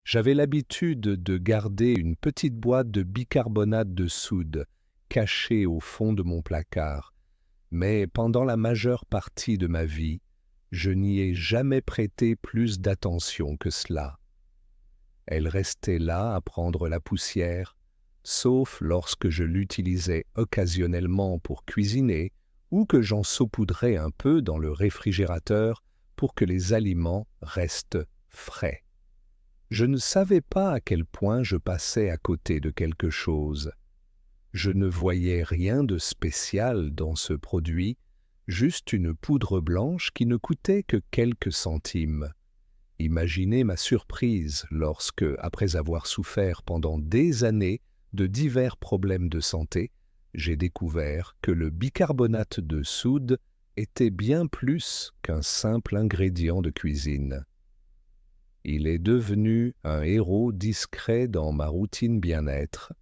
J'avais l'habitude de garder une petite boîte de bicarbonate de soude cachée au fond de mon placard, mais pendant la majeure partie de ma vie, je n'y ai jamais prêté plus d'attention que cela. Elle restait là à prendre la poussière, sauf lorsque je l'utilisais occasionnellement pour cuisiner ou que j'en saupoudrais un peu dans le réfrigérateur pour que les aliments restent frais. Je ne savais pas à quel point je passais à côté de quelque chose. Je ne voyais rien de spécial dans ce produit, juste une poudre blanche qui ne coûtait que quelques centimes. Imaginez ma surprise lorsque, après avoir souffert pendant des années de divers problèmes de santé, j'ai découvert que le bicarbonate de soude était bien plus qu'un simple ingrédient de cuisine. Il est devenu un héros discret dans ma routine bien-être,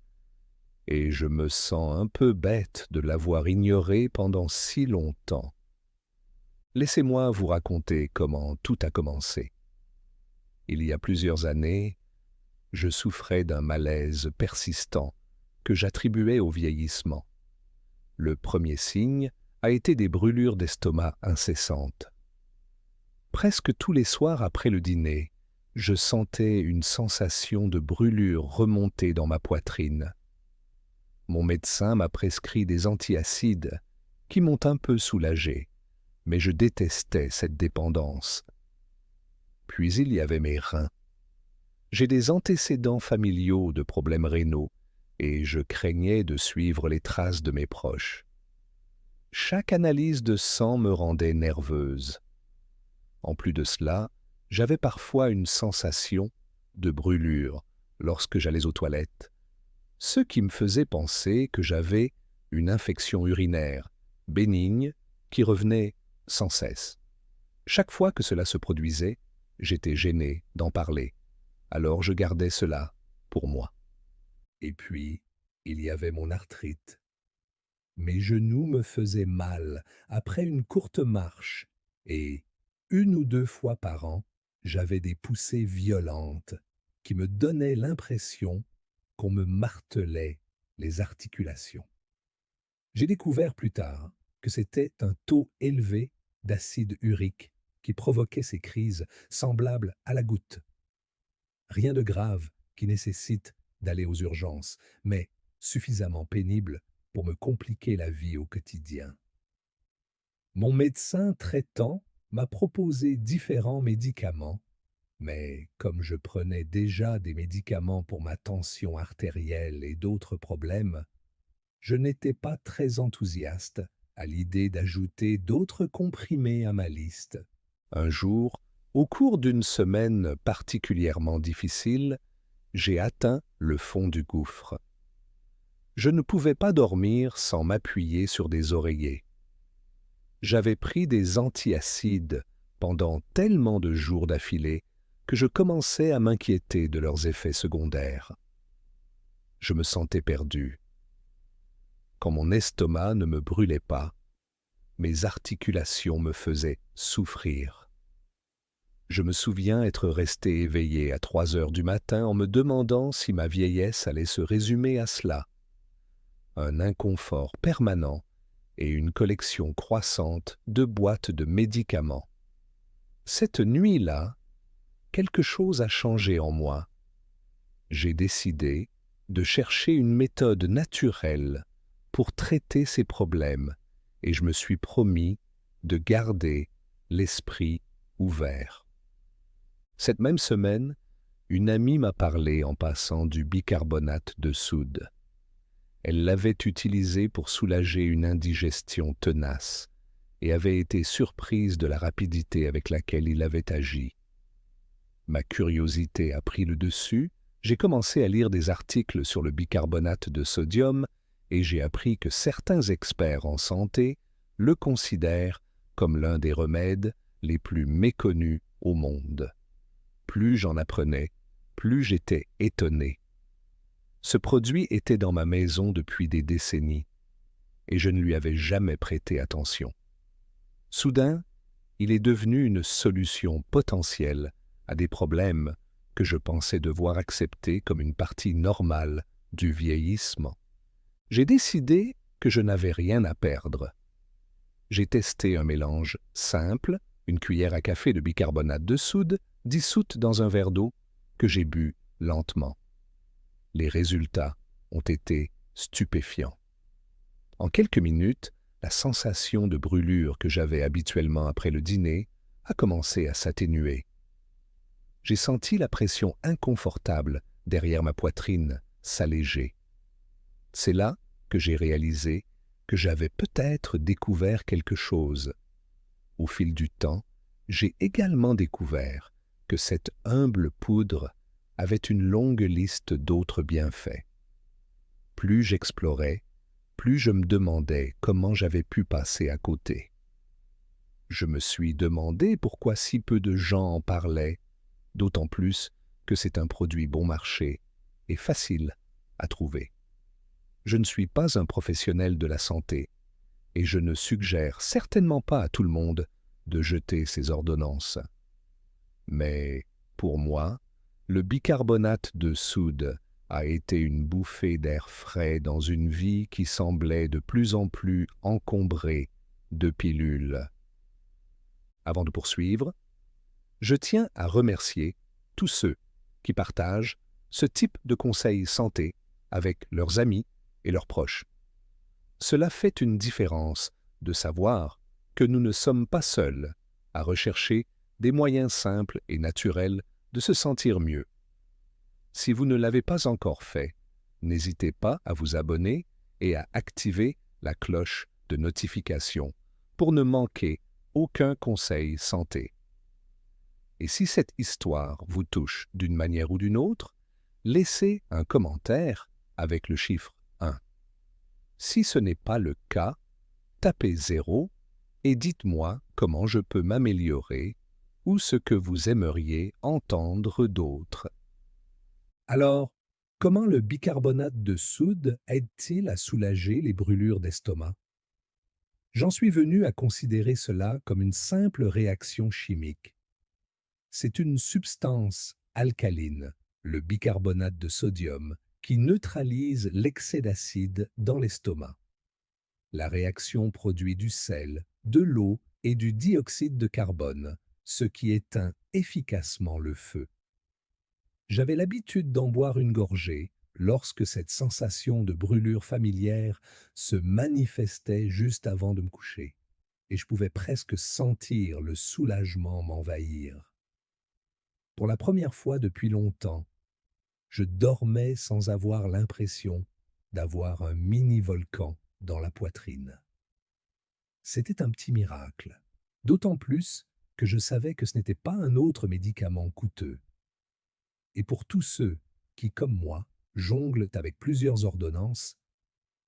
et je me sens un peu bête de l'avoir ignoré pendant si longtemps. Laissez-moi vous raconter comment tout a commencé. Il y a plusieurs années, je souffrais d'un malaise persistant que j'attribuais au vieillissement. Le premier signe a été des brûlures d'estomac incessantes. Presque tous les soirs après le dîner, je sentais une sensation de brûlure remonter dans ma poitrine. Mon médecin m'a prescrit des antiacides qui m'ont un peu soulagé, mais je détestais cette dépendance. Puis il y avait mes reins. J'ai des antécédents familiaux de problèmes rénaux et je craignais de suivre les traces de mes proches. Chaque analyse de sang me rendait nerveuse. En plus de cela, j'avais parfois une sensation de brûlure lorsque j'allais aux toilettes, ce qui me faisait penser que j'avais une infection urinaire bénigne qui revenait sans cesse. Chaque fois que cela se produisait, j'étais gêné d'en parler, alors je gardais cela pour moi. Et puis, il y avait mon arthrite. Mes genoux me faisaient mal après une courte marche et, une ou deux fois par an, j'avais des poussées violentes qui me donnaient l'impression qu'on me martelait les articulations. J'ai découvert plus tard que c'était un taux élevé d'acide urique qui provoquait ces crises semblables à la goutte. Rien de grave qui nécessite d'aller aux urgences, mais suffisamment pénible pour me compliquer la vie au quotidien. Mon médecin traitant m'a proposé différents médicaments, mais comme je prenais déjà des médicaments pour ma tension artérielle et d'autres problèmes, je n'étais pas très enthousiaste à l'idée d'ajouter d'autres comprimés à ma liste. Un jour, au cours d'une semaine particulièrement difficile, j'ai atteint le fond du gouffre. Je ne pouvais pas dormir sans m'appuyer sur des oreillers. J'avais pris des antiacides pendant tellement de jours d'affilée que je commençais à m'inquiéter de leurs effets secondaires. Je me sentais perdu. Quand mon estomac ne me brûlait pas, mes articulations me faisaient souffrir. Je me souviens être resté éveillé à 3 heures du matin en me demandant si ma vieillesse allait se résumer à cela. Un inconfort permanent et une collection croissante de boîtes de médicaments. Cette nuit-là, quelque chose a changé en moi. J'ai décidé de chercher une méthode naturelle pour traiter ces problèmes et je me suis promis de garder l'esprit ouvert. Cette même semaine, une amie m'a parlé en passant du bicarbonate de soude. Elle l'avait utilisé pour soulager une indigestion tenace et avait été surprise de la rapidité avec laquelle il avait agi. Ma curiosité a pris le dessus, j'ai commencé à lire des articles sur le bicarbonate de sodium et j'ai appris que certains experts en santé le considèrent comme l'un des remèdes les plus méconnus au monde. Plus j'en apprenais, plus j'étais étonné. Ce produit était dans ma maison depuis des décennies et je ne lui avais jamais prêté attention. Soudain, il est devenu une solution potentielle à des problèmes que je pensais devoir accepter comme une partie normale du vieillissement. J'ai décidé que je n'avais rien à perdre. J'ai testé un mélange simple, une cuillère à café de bicarbonate de soude dissoute dans un verre d'eau que j'ai bu lentement. Les résultats ont été stupéfiants. En quelques minutes, la sensation de brûlure que j'avais habituellement après le dîner a commencé à s'atténuer. J'ai senti la pression inconfortable derrière ma poitrine s'alléger. C'est là que j'ai réalisé que j'avais peut-être découvert quelque chose. Au fil du temps, j'ai également découvert que cette humble poudre avait une longue liste d'autres bienfaits. Plus j'explorais, plus je me demandais comment j'avais pu passer à côté. Je me suis demandé pourquoi si peu de gens en parlaient, d'autant plus que c'est un produit bon marché et facile à trouver. Je ne suis pas un professionnel de la santé et je ne suggère certainement pas à tout le monde de jeter ces ordonnances. Mais pour moi, le bicarbonate de soude a été une bouffée d'air frais dans une vie qui semblait de plus en plus encombrée de pilules. Avant de poursuivre, je tiens à remercier tous ceux qui partagent ce type de conseils santé avec leurs amis et leurs proches. Cela fait une différence de savoir que nous ne sommes pas seuls à rechercher des moyens simples et naturels de se sentir mieux. Si vous ne l'avez pas encore fait, n'hésitez pas à vous abonner et à activer la cloche de notification pour ne manquer aucun conseil santé. Et si cette histoire vous touche d'une manière ou d'une autre, laissez un commentaire avec le chiffre 1. Si ce n'est pas le cas, tapez 0 et dites-moi comment je peux m'améliorer ou ce que vous aimeriez entendre d'autre. Alors, comment le bicarbonate de soude aide-t-il à soulager les brûlures d'estomac? J'en suis venu à considérer cela comme une simple réaction chimique. C'est une substance alcaline, le bicarbonate de sodium, qui neutralise l'excès d'acide dans l'estomac. La réaction produit du sel, de l'eau et du dioxyde de carbone, ce qui éteint efficacement le feu. J'avais l'habitude d'en boire une gorgée lorsque cette sensation de brûlure familière se manifestait juste avant de me coucher, et je pouvais presque sentir le soulagement m'envahir. Pour la première fois depuis longtemps, je dormais sans avoir l'impression d'avoir un mini-volcan dans la poitrine. C'était un petit miracle, d'autant plus que je savais que ce n'était pas un autre médicament coûteux. Et pour tous ceux qui, comme moi, jonglent avec plusieurs ordonnances,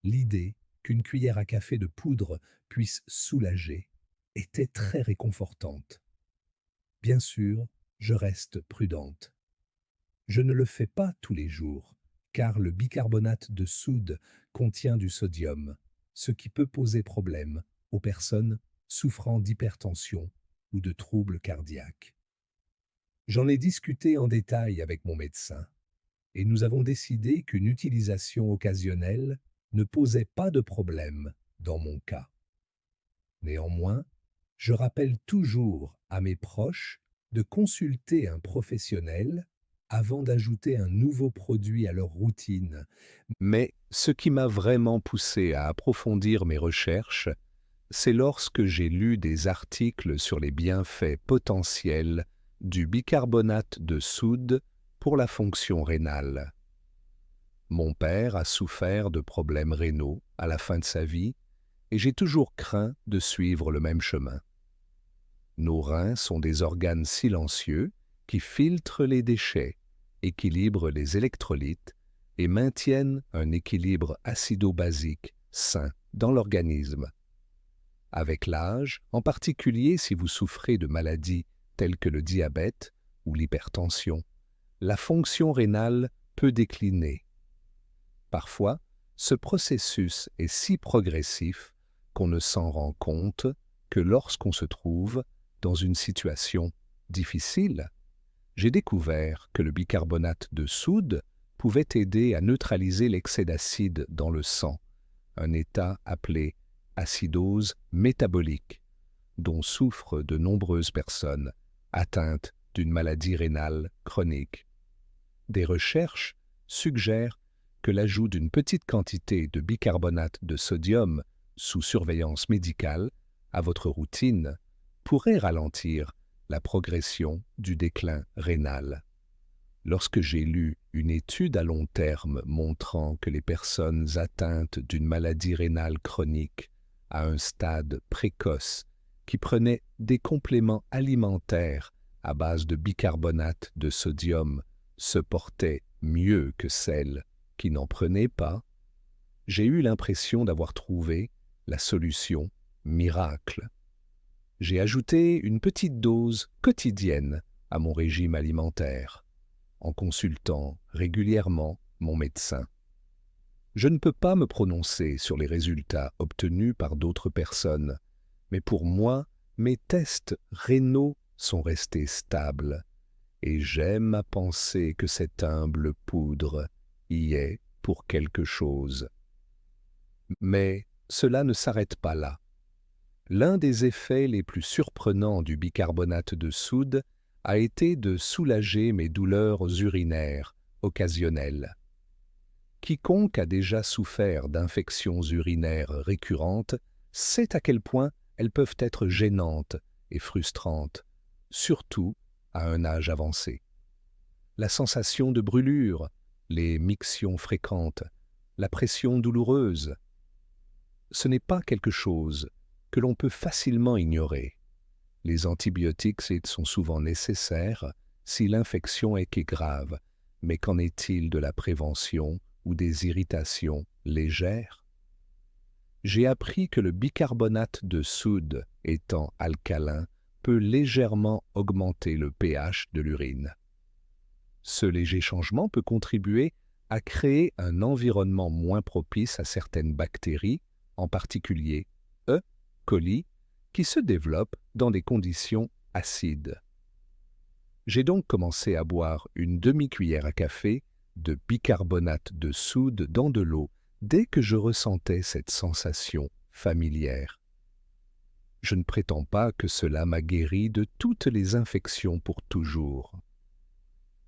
l'idée qu'une cuillère à café de poudre puisse soulager était très réconfortante. Bien sûr, je reste prudente. Je ne le fais pas tous les jours, car le bicarbonate de soude contient du sodium, ce qui peut poser problème aux personnes souffrant d'hypertension ou de troubles cardiaques. J'en ai discuté en détail avec mon médecin, et nous avons décidé qu'une utilisation occasionnelle ne posait pas de problème dans mon cas. Néanmoins, je rappelle toujours à mes proches de consulter un professionnel avant d'ajouter un nouveau produit à leur routine. Mais ce qui m'a vraiment poussé à approfondir mes recherches, c'est lorsque j'ai lu des articles sur les bienfaits potentiels du bicarbonate de soude pour la fonction rénale. Mon père a souffert de problèmes rénaux à la fin de sa vie et j'ai toujours craint de suivre le même chemin. Nos reins sont des organes silencieux qui filtrent les déchets, équilibrent les électrolytes et maintiennent un équilibre acido-basique sain dans l'organisme. Avec l'âge, en particulier si vous souffrez de maladies telles que le diabète ou l'hypertension, la fonction rénale peut décliner. Parfois, ce processus est si progressif qu'on ne s'en rend compte que lorsqu'on se trouve dans une situation difficile. j'ai découvert que le bicarbonate de soude pouvait aider à neutraliser l'excès d'acide dans le sang, un état appelé acidose métabolique, dont souffrent de nombreuses personnes atteintes d'une maladie rénale chronique. Des recherches suggèrent que l'ajout d'une petite quantité de bicarbonate de sodium sous surveillance médicale à votre routine pourrait ralentir la progression du déclin rénal. Lorsque j'ai lu une étude à long terme montrant que les personnes atteintes d'une maladie rénale chronique à un stade précoce qui prenaient des compléments alimentaires à base de bicarbonate de sodium se portaient mieux que celles qui n'en prenaient pas, j'ai eu l'impression d'avoir trouvé la solution miracle. J'ai ajouté une petite dose quotidienne à mon régime alimentaire, en consultant régulièrement mon médecin. Je ne peux pas me prononcer sur les résultats obtenus par d'autres personnes, mais pour moi, mes tests rénaux sont restés stables, et j'aime à penser que cette humble poudre y est pour quelque chose. Mais cela ne s'arrête pas là. L'un des effets les plus surprenants du bicarbonate de soude a été de soulager mes douleurs urinaires occasionnelles. Quiconque a déjà souffert d'infections urinaires récurrentes sait à quel point elles peuvent être gênantes et frustrantes, surtout à un âge avancé. La sensation de brûlure, les mictions fréquentes, la pression douloureuse, ce n'est pas quelque chose que l'on peut facilement ignorer. Les antibiotiques sont souvent nécessaires si l'infection est grave, mais qu'en est-il de la prévention ou des irritations légères? J'ai appris que le bicarbonate de soude, étant alcalin, peut légèrement augmenter le pH de l'urine. Ce léger changement peut contribuer à créer un environnement moins propice à certaines bactéries, en particulier E. coli, qui se développent dans des conditions acides. J'ai donc commencé à boire une demi-cuillère à café de bicarbonate de soude dans de l'eau dès que je ressentais cette sensation familière. Je ne prétends pas que cela m'a guéri de toutes les infections pour toujours.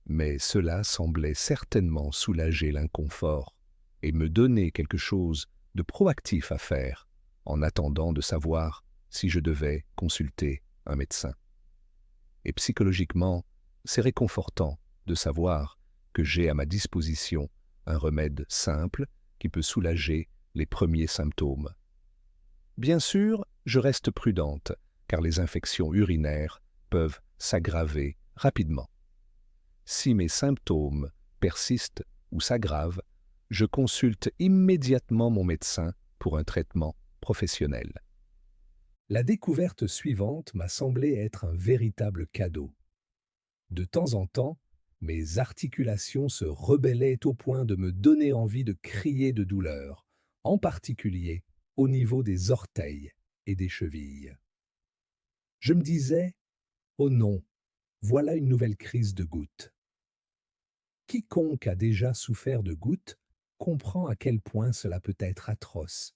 Mais cela semblait certainement soulager l'inconfort et me donner quelque chose de proactif à faire en attendant de savoir si je devais consulter un médecin. Et psychologiquement, c'est réconfortant de savoir que j'ai à ma disposition un remède simple qui peut soulager les premiers symptômes. Bien sûr, je reste prudente, car les infections urinaires peuvent s'aggraver rapidement. Si mes symptômes persistent ou s'aggravent, je consulte immédiatement mon médecin pour un traitement professionnel. La découverte suivante m'a semblé être un véritable cadeau. De temps en temps, mes articulations se rebellaient au point de me donner envie de crier de douleur, en particulier au niveau des orteils et des chevilles. Je me disais, oh non, voilà une nouvelle crise de gouttes. Quiconque a déjà souffert de gouttes comprend à quel point cela peut être atroce,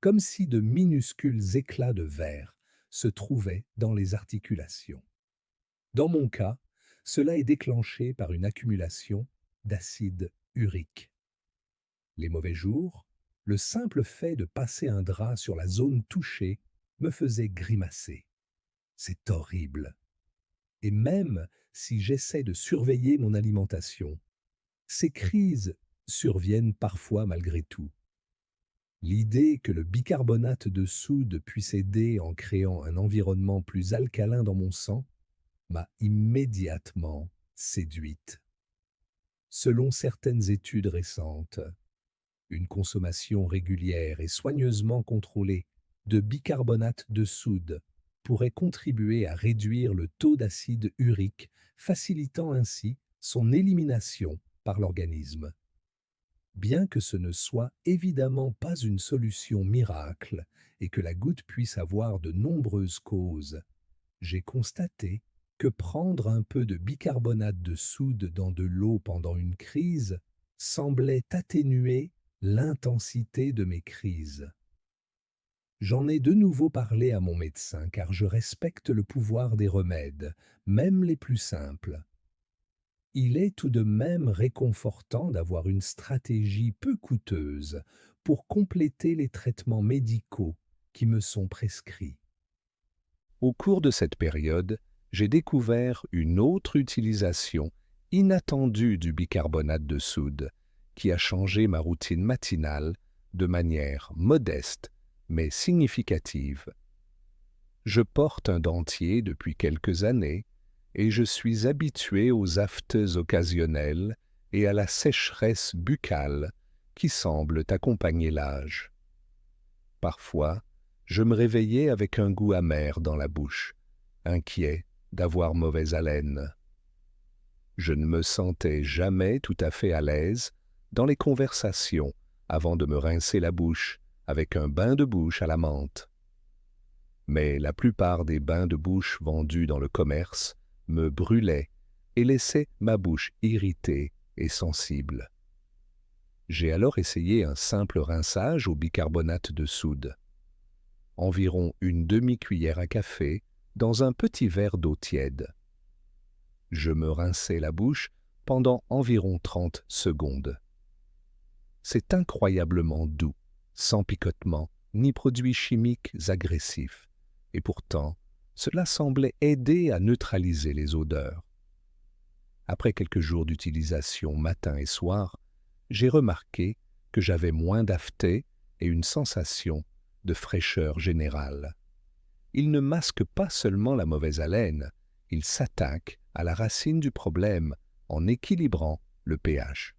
comme si de minuscules éclats de verre se trouvaient dans les articulations. Dans mon cas, cela est déclenché par une accumulation d'acide urique. Les mauvais jours, le simple fait de passer un drap sur la zone touchée me faisait grimacer. C'est horrible. Et même si j'essaie de surveiller mon alimentation, ces crises surviennent parfois malgré tout. L'idée que le bicarbonate de soude puisse aider en créant un environnement plus alcalin dans mon sang m'a immédiatement séduite. Selon certaines études récentes, une consommation régulière et soigneusement contrôlée de bicarbonate de soude pourrait contribuer à réduire le taux d'acide urique, facilitant ainsi son élimination par l'organisme. Bien que ce ne soit évidemment pas une solution miracle et que la goutte puisse avoir de nombreuses causes, j'ai constaté que prendre un peu de bicarbonate de soude dans de l'eau pendant une crise semblait atténuer l'intensité de mes crises. J'en ai de nouveau parlé à mon médecin car je respecte le pouvoir des remèdes, même les plus simples. Il est tout de même réconfortant d'avoir une stratégie peu coûteuse pour compléter les traitements médicaux qui me sont prescrits. Au cours de cette période, j'ai découvert une autre utilisation inattendue du bicarbonate de soude qui a changé ma routine matinale de manière modeste mais significative. Je porte un dentier depuis quelques années et je suis habitué aux aphthées occasionnelles et à la sécheresse buccale qui semblent accompagner l'âge. Parfois, je me réveillais avec un goût amer dans la bouche, inquiet d'avoir mauvaise haleine. Je ne me sentais jamais tout à fait à l'aise dans les conversations avant de me rincer la bouche avec un bain de bouche à la menthe. Mais la plupart des bains de bouche vendus dans le commerce me brûlaient et laissaient ma bouche irritée et sensible. J'ai alors essayé un simple rinçage au bicarbonate de soude. Environ une demi-cuillère à café dans un petit verre d'eau tiède. Je me rinçais la bouche pendant environ 30 secondes. C'est incroyablement doux, sans picotement ni produits chimiques agressifs, et pourtant, cela semblait aider à neutraliser les odeurs. Après quelques jours d'utilisation matin et soir, j'ai remarqué que j'avais moins d'aphthées et une sensation de fraîcheur générale. Il ne masque pas seulement la mauvaise haleine, il s'attaque à la racine du problème en équilibrant le pH.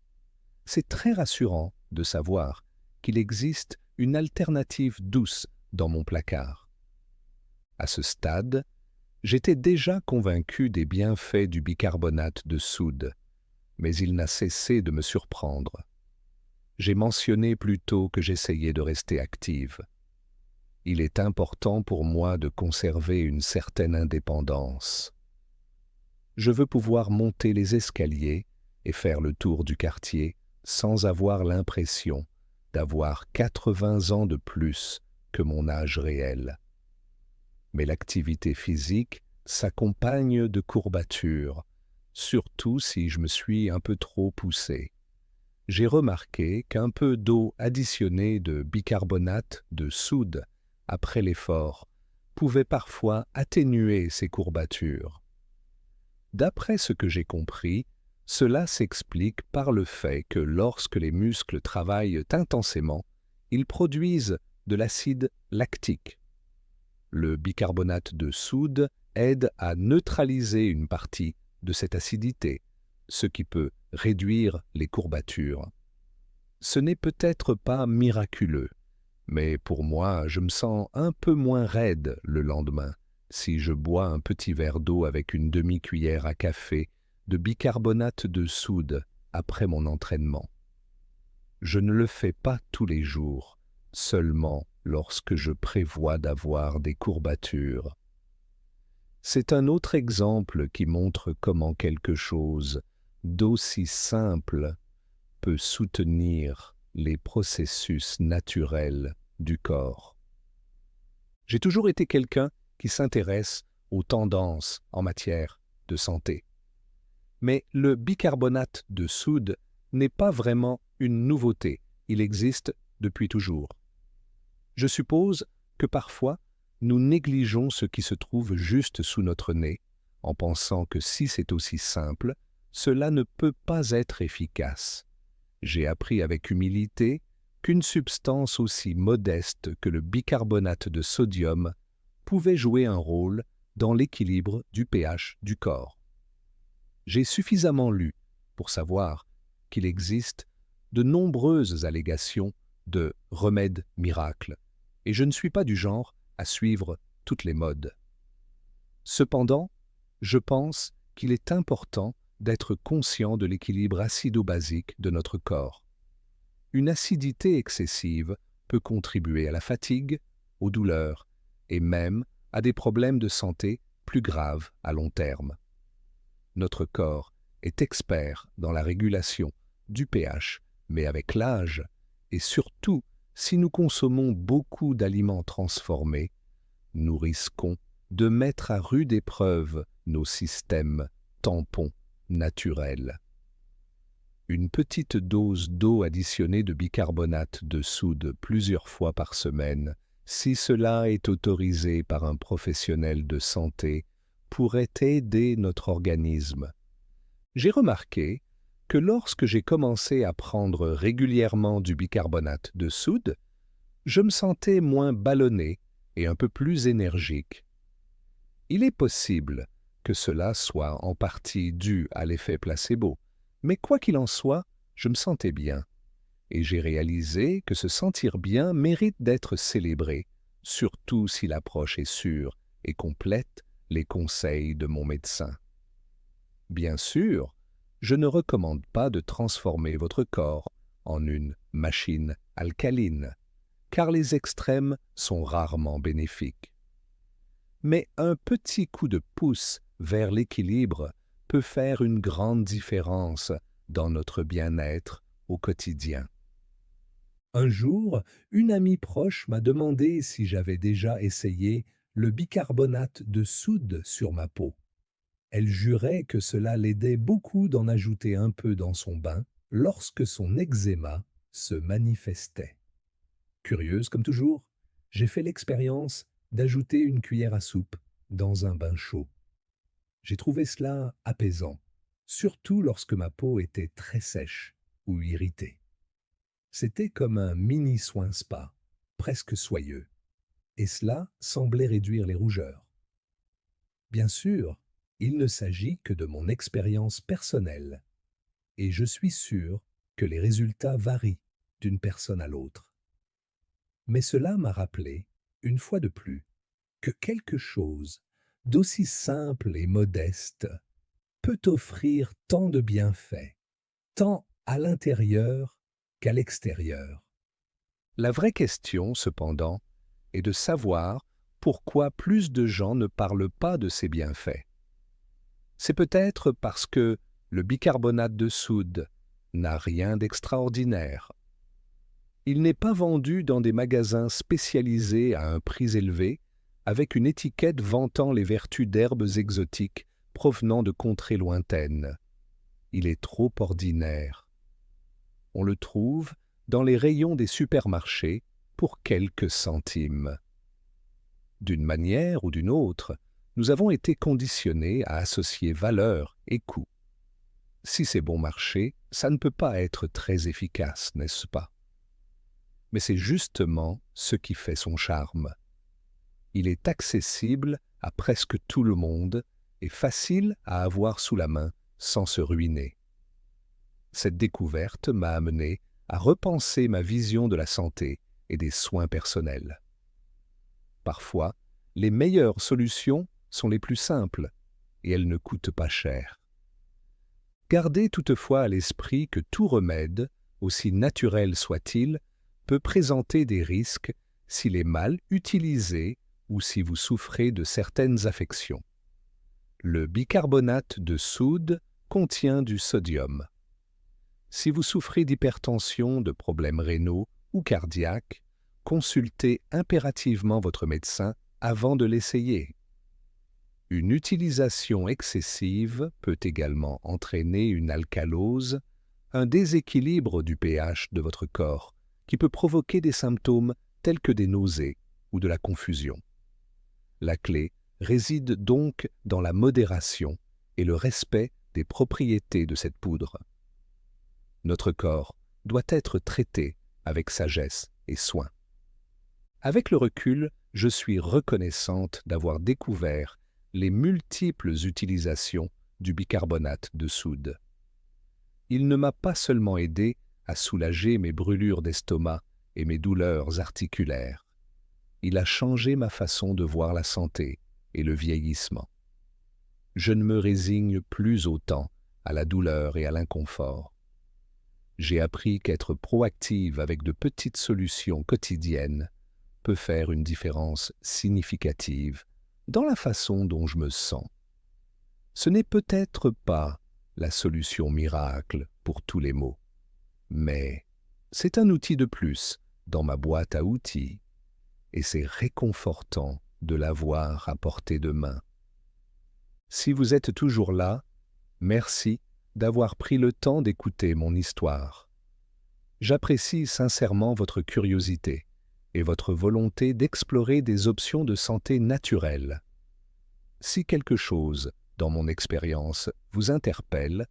C'est très rassurant de savoir qu'il existe une alternative douce dans mon placard. À ce stade, j'étais déjà convaincu des bienfaits du bicarbonate de soude, mais il n'a cessé de me surprendre. J'ai mentionné plus tôt que j'essayais de rester active. Il est important pour moi de conserver une certaine indépendance. Je veux pouvoir monter les escaliers et faire le tour du quartier sans avoir l'impression d'avoir 80 ans de plus que mon âge réel. Mais l'activité physique s'accompagne de courbatures, surtout si je me suis un peu trop poussé. J'ai remarqué qu'un peu d'eau additionnée de bicarbonate de soude après l'effort pouvait parfois atténuer ces courbatures. D'après ce que j'ai compris, cela s'explique par le fait que lorsque les muscles travaillent intensément, ils produisent de l'acide lactique. Le bicarbonate de soude aide à neutraliser une partie de cette acidité, ce qui peut réduire les courbatures. Ce n'est peut-être pas miraculeux, mais pour moi, je me sens un peu moins raide le lendemain si je bois un petit verre d'eau avec une demi-cuillère à café de bicarbonate de soude après mon entraînement. Je ne le fais pas tous les jours, seulement lorsque je prévois d'avoir des courbatures. C'est un autre exemple qui montre comment quelque chose d'aussi simple peut soutenir les processus naturels du corps. J'ai toujours été quelqu'un qui s'intéresse aux tendances en matière de santé. Mais le bicarbonate de soude n'est pas vraiment une nouveauté, il existe depuis toujours. Je suppose que parfois, nous négligeons ce qui se trouve juste sous notre nez, en pensant que si c'est aussi simple, cela ne peut pas être efficace. J'ai appris avec humilité qu'une substance aussi modeste que le bicarbonate de sodium pouvait jouer un rôle dans l'équilibre du pH du corps. J'ai suffisamment lu pour savoir qu'il existe de nombreuses allégations de remèdes miracles, et je ne suis pas du genre à suivre toutes les modes. Cependant, je pense qu'il est important d'être conscient de l'équilibre acido-basique de notre corps. Une acidité excessive peut contribuer à la fatigue, aux douleurs et même à des problèmes de santé plus graves à long terme. Notre corps est expert dans la régulation du pH, mais avec l'âge, et surtout si nous consommons beaucoup d'aliments transformés, nous risquons de mettre à rude épreuve nos systèmes tampons naturels. Une petite dose d'eau additionnée de bicarbonate de soude plusieurs fois par semaine, si cela est autorisé par un professionnel de santé, pourrait aider notre organisme. J'ai remarqué que lorsque j'ai commencé à prendre régulièrement du bicarbonate de soude, je me sentais moins ballonné et un peu plus énergique. Il est possible que cela soit en partie dû à l'effet placebo, mais quoi qu'il en soit, je me sentais bien. Et j'ai réalisé que se sentir bien mérite d'être célébré, surtout si l'approche est sûre et complète les conseils de mon médecin. Bien sûr, je ne recommande pas de transformer votre corps en une machine alcaline, car les extrêmes sont rarement bénéfiques. Mais un petit coup de pouce vers l'équilibre peut faire une grande différence dans notre bien-être au quotidien. Un jour, une amie proche m'a demandé si j'avais déjà essayé le bicarbonate de soude sur ma peau. Elle jurait que cela l'aidait beaucoup d'en ajouter un peu dans son bain lorsque son eczéma se manifestait. Curieuse comme toujours, j'ai fait l'expérience d'ajouter une cuillère à soupe dans un bain chaud. J'ai trouvé cela apaisant, surtout lorsque ma peau était très sèche ou irritée. C'était comme un mini soin spa, presque soyeux, et cela semblait réduire les rougeurs. Bien sûr, il ne s'agit que de mon expérience personnelle, et je suis sûr que les résultats varient d'une personne à l'autre. Mais cela m'a rappelé, une fois de plus, que quelque chose d'aussi simple et modeste peut offrir tant de bienfaits, tant à l'intérieur qu'à l'extérieur. La vraie question, cependant, est de savoir pourquoi plus de gens ne parlent pas de ces bienfaits. C'est peut-être parce que le bicarbonate de soude n'a rien d'extraordinaire. Il n'est pas vendu dans des magasins spécialisés à un prix élevé, avec une étiquette vantant les vertus d'herbes exotiques provenant de contrées lointaines. Il est trop ordinaire. On le trouve dans les rayons des supermarchés pour quelques centimes. D'une manière ou d'une autre, nous avons été conditionnés à associer valeur et coût. Si c'est bon marché, ça ne peut pas être très efficace, n'est-ce pas? Mais c'est justement ce qui fait son charme. Il est accessible à presque tout le monde et facile à avoir sous la main sans se ruiner. Cette découverte m'a amené à repenser ma vision de la santé et des soins personnels. Parfois, les meilleures solutions sont les plus simples et elles ne coûtent pas cher. Gardez toutefois à l'esprit que tout remède, aussi naturel soit-il, peut présenter des risques s'il est mal utilisé ou si vous souffrez de certaines affections. Le bicarbonate de soude contient du sodium. Si vous souffrez d'hypertension, de problèmes rénaux ou cardiaques, consultez impérativement votre médecin avant de l'essayer. Une utilisation excessive peut également entraîner une alcalose, un déséquilibre du pH de votre corps, qui peut provoquer des symptômes tels que des nausées ou de la confusion. La clé réside donc dans la modération et le respect des propriétés de cette poudre. Notre corps doit être traité avec sagesse et soin. Avec le recul, je suis reconnaissante d'avoir découvert les multiples utilisations du bicarbonate de soude. Il ne m'a pas seulement aidé à soulager mes brûlures d'estomac et mes douleurs articulaires. Il a changé ma façon de voir la santé et le vieillissement. Je ne me résigne plus autant à la douleur et à l'inconfort. J'ai appris qu'être proactive avec de petites solutions quotidiennes peut faire une différence significative dans la façon dont je me sens. Ce n'est peut-être pas la solution miracle pour tous les maux, mais c'est un outil de plus dans ma boîte à outils, et c'est réconfortant de l'avoir à portée de main. Si vous êtes toujours là, merci d'avoir pris le temps d'écouter mon histoire. J'apprécie sincèrement votre curiosité et votre volonté d'explorer des options de santé naturelles. Si quelque chose, dans mon expérience, vous interpelle,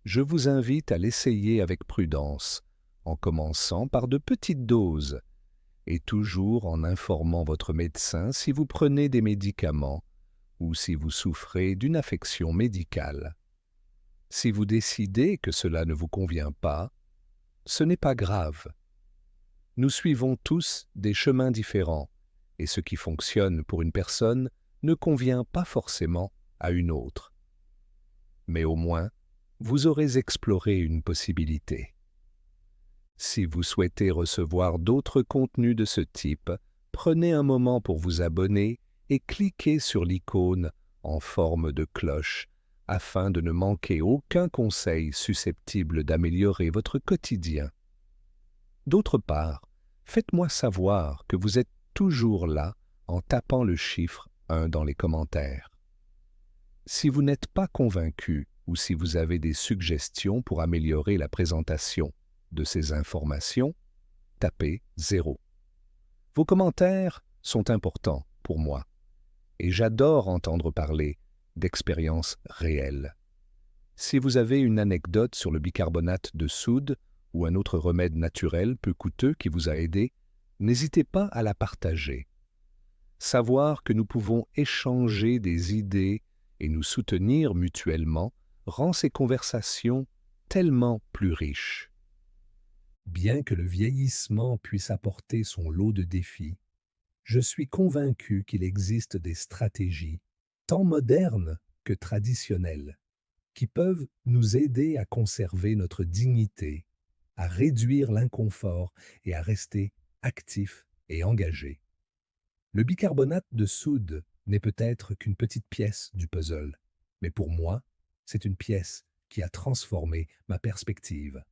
je vous invite à l'essayer avec prudence, en commençant par de petites doses, et toujours en informant votre médecin si vous prenez des médicaments ou si vous souffrez d'une affection médicale. Si vous décidez que cela ne vous convient pas, ce n'est pas grave. Nous suivons tous des chemins différents, et ce qui fonctionne pour une personne ne convient pas forcément à une autre. Mais au moins, vous aurez exploré une possibilité. Si vous souhaitez recevoir d'autres contenus de ce type, prenez un moment pour vous abonner et cliquez sur l'icône en forme de cloche afin de ne manquer aucun conseil susceptible d'améliorer votre quotidien. D'autre part, faites-moi savoir que vous êtes toujours là en tapant le chiffre 1 dans les commentaires. Si vous n'êtes pas convaincu ou si vous avez des suggestions pour améliorer la présentation de ces informations, tapez 0. Vos commentaires sont importants pour moi et j'adore entendre parler d'expériences réelles. Si vous avez une anecdote sur le bicarbonate de soude ou un autre remède naturel peu coûteux qui vous a aidé, n'hésitez pas à la partager. Savoir que nous pouvons échanger des idées et nous soutenir mutuellement rend ces conversations tellement plus riches. Bien que le vieillissement puisse apporter son lot de défis, je suis convaincu qu'il existe des stratégies, tant modernes que traditionnelles, qui peuvent nous aider à conserver notre dignité, à réduire l'inconfort et à rester actifs et engagés. Le bicarbonate de soude n'est peut-être qu'une petite pièce du puzzle, mais pour moi, c'est une pièce qui a transformé ma perspective.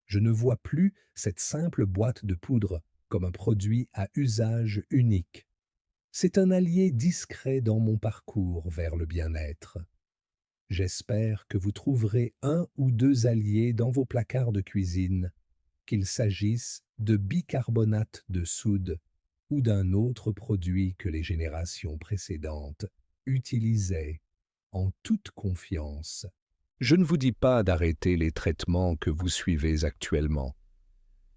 Je ne vois plus cette simple boîte de poudre comme un produit à usage unique. C'est un allié discret dans mon parcours vers le bien-être. J'espère que vous trouverez un ou deux alliés dans vos placards de cuisine, qu'il s'agisse de bicarbonate de soude ou d'un autre produit que les générations précédentes utilisaient en toute confiance. Je ne vous dis pas d'arrêter les traitements que vous suivez actuellement.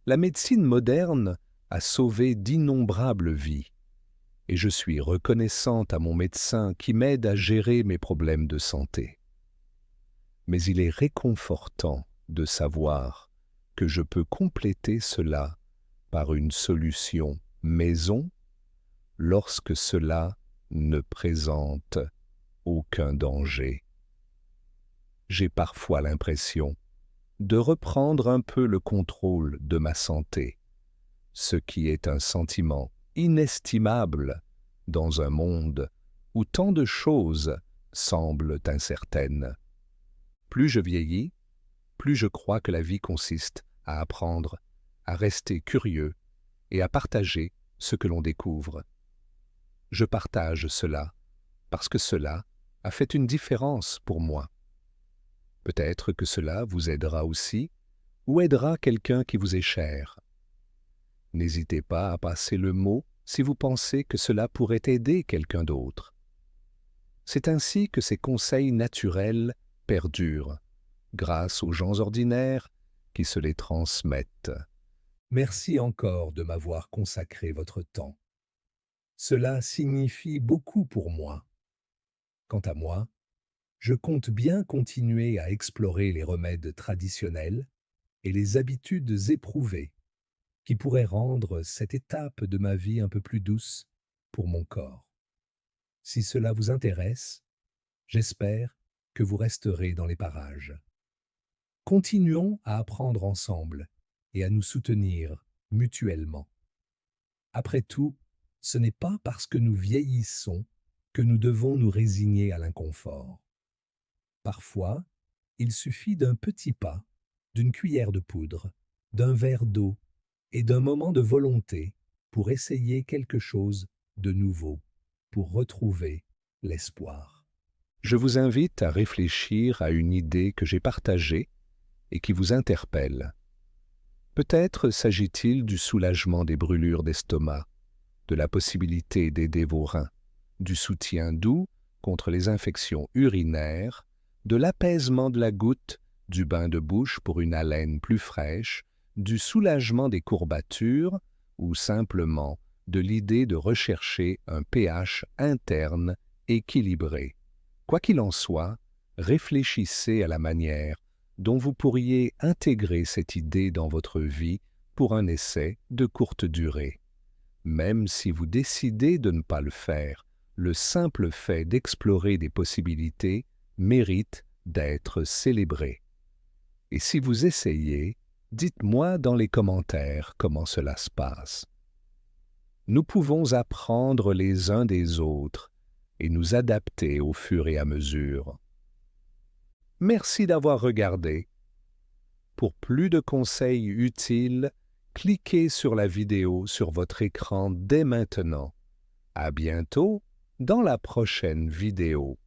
La médecine moderne a sauvé d'innombrables vies, et je suis reconnaissante à mon médecin qui m'aide à gérer mes problèmes de santé. Mais il est réconfortant de savoir que je peux compléter cela par une solution maison lorsque cela ne présente aucun danger. J'ai parfois l'impression de reprendre un peu le contrôle de ma santé, ce qui est un sentiment inestimable dans un monde où tant de choses semblent incertaines. Plus je vieillis, plus je crois que la vie consiste à apprendre, à rester curieux et à partager ce que l'on découvre. Je partage cela parce que cela a fait une différence pour moi. Peut-être que cela vous aidera aussi ou aidera quelqu'un qui vous est cher. N'hésitez pas à passer le mot si vous pensez que cela pourrait aider quelqu'un d'autre. C'est ainsi que ces conseils naturels perdurent, grâce aux gens ordinaires qui se les transmettent. Merci encore de m'avoir consacré votre temps. Cela signifie beaucoup pour moi. Quant à moi, je compte bien continuer à explorer les remèdes traditionnels et les habitudes éprouvées qui pourraient rendre cette étape de ma vie un peu plus douce pour mon corps. Si cela vous intéresse, j'espère que vous resterez dans les parages. Continuons à apprendre ensemble et à nous soutenir mutuellement. Après tout, ce n'est pas parce que nous vieillissons que nous devons nous résigner à l'inconfort. Parfois, il suffit d'un petit pas, d'une cuillère de poudre, d'un verre d'eau et d'un moment de volonté pour essayer quelque chose de nouveau, pour retrouver l'espoir. Je vous invite à réfléchir à une idée que j'ai partagée et qui vous interpelle. Peut-être s'agit-il du soulagement des brûlures d'estomac, de la possibilité d'aider vos reins, du soutien doux contre les infections urinaires, de l'apaisement de la goutte, du bain de bouche pour une haleine plus fraîche, du soulagement des courbatures ou simplement de l'idée de rechercher un pH interne équilibré. Quoi qu'il en soit, réfléchissez à la manière dont vous pourriez intégrer cette idée dans votre vie pour un essai de courte durée. Même si vous décidez de ne pas le faire, le simple fait d'explorer des possibilités mérite d'être célébré. Et si vous essayez, dites-moi dans les commentaires comment cela se passe. Nous pouvons apprendre les uns des autres et nous adapter au fur et à mesure. Merci d'avoir regardé. Pour plus de conseils utiles, cliquez sur la vidéo sur votre écran dès maintenant. À bientôt dans la prochaine vidéo.